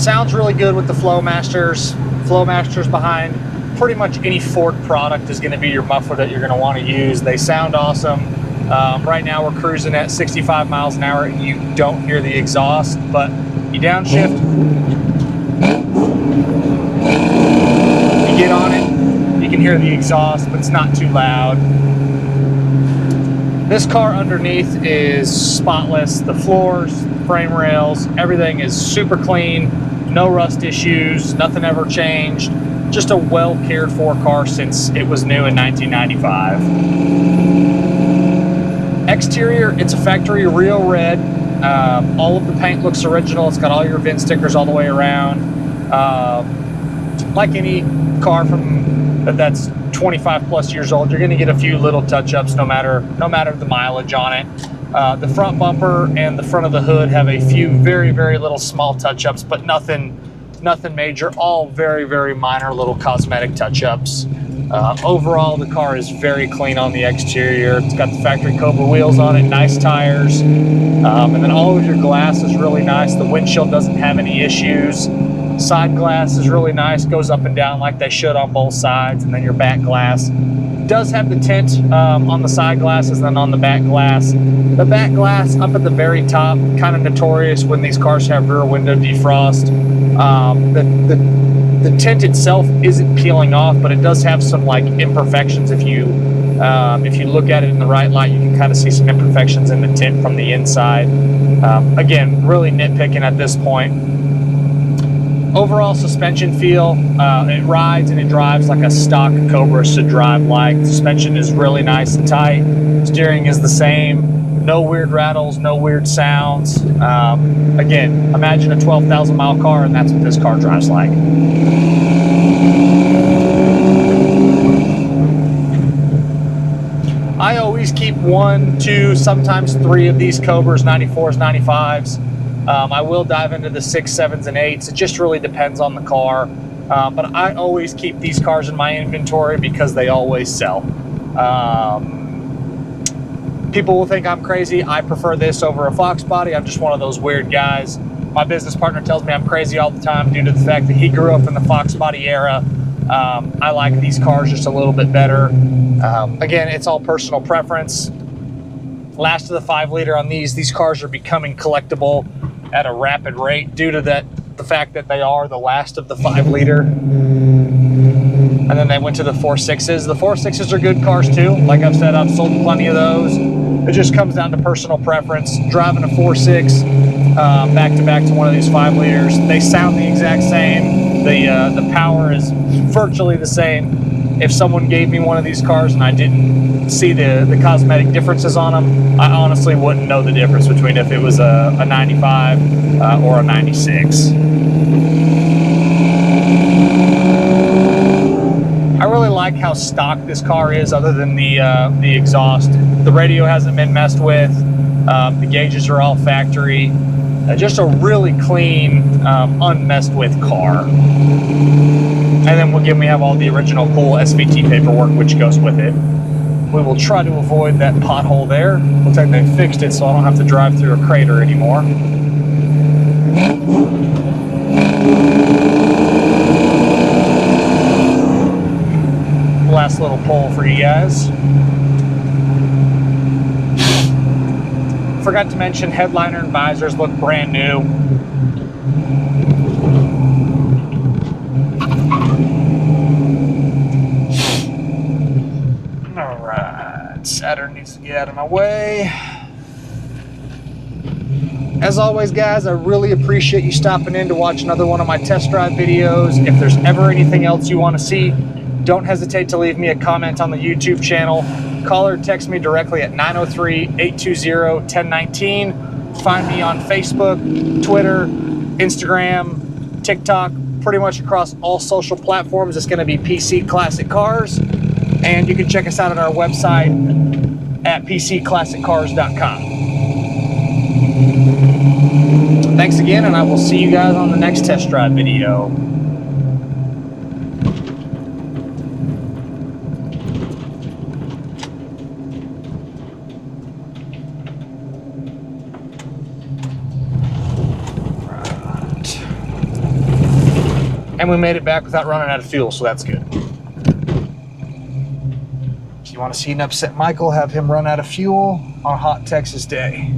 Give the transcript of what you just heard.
Sounds really good with the Flowmasters. Flowmasters behind pretty much any Ford product is going to be your muffler that you're going to want to use. They sound awesome. Right now we're cruising at 65 miles an hour and you don't hear the exhaust, but you downshift, you get on it, you can hear the exhaust, but it's not too loud. This car underneath is spotless. The floors, frame rails, everything is super clean, no rust issues, nothing ever changed. Just a well cared for car since it was new in 1995. Exterior, it's a factory Rio red. All of the paint looks original. It's got all your VIN stickers all the way around. Like any car from that's 25 plus years old, you're going to get a few little touch-ups no matter the mileage on it. The front bumper and the front of the hood have a few very little small touch-ups, but nothing major, all very minor little cosmetic touch-ups. Overall, the car is very clean on the exterior. It's got the factory Cobra wheels on it, nice tires, and then all of your glass is really nice. The windshield doesn't have any issues. Side glass is really nice, goes up and down like they should on both sides, and then your back glass does have the tint on the side glasses and then on the back glass. The back glass up at the very top, kind of notorious when these cars have rear window defrost. The tint itself isn't peeling off, but it does have some like imperfections. If you look at it in the right light, you can kind of see some imperfections in the tint from the inside. Again, really nitpicking at this point. Overall suspension feel, it rides and it drives like a stock Cobra should drive like. Suspension is really nice and tight. Steering is the same. No weird rattles, no weird sounds. Again, imagine a 12,000 mile car and that's what this car drives like. I always keep 1, 2, sometimes 3 of these Cobras, 94s, 95s. I will dive into the 6, 7s, and 8s. It just really depends on the car. But I always keep these cars in my inventory because they always sell. People will think I'm crazy. I prefer this over a Fox body. I'm just one of those weird guys. My business partner tells me I'm crazy all the time due to the fact that he grew up in the Fox body era. I like these cars just a little bit better. Again, it's all personal preference. Last of the 5 liter on these cars are becoming collectible at a rapid rate due to the fact that they are the last of the 5 liter. And then they went to the 4.6s. The 4.6s are good cars too. Like I've said, I've sold plenty of those. It just comes down to personal preference. Driving a 4.6 back to back to one of these 5 liters, they sound the exact same. The power is virtually the same. If someone gave me one of these cars and I didn't see the cosmetic differences on them, I honestly wouldn't know the difference between if it was a 95 or a 96. I really like how stock this car is other than the exhaust. The radio hasn't been messed with. The gauges are all factory. Just a really clean, unmessed with car. And then again, we have all the original cool SVT paperwork which goes with it. We will try to avoid that pothole there. Looks like they fixed it so I don't have to drive through a crater anymore. Last little pull for you guys. Forgot to mention headliner and visors look brand new. Alright, Saturn needs to get out of my way. As always guys, I really appreciate you stopping in to watch another one of my test drive videos. If there's ever anything else you want to see, don't hesitate to leave me a comment on the YouTube channel. Call or text me directly at 903-820-1019. Find me on Facebook, Twitter, Instagram, TikTok, pretty much across all social platforms. It's going to be PC Classic Cars. And you can check us out at our website at pcclassiccars.com. Thanks again, and I will see you guys on the next test drive video. And we made it back without running out of fuel, so that's good. So you want to see an upset Michael, have him run out of fuel on a hot Texas day.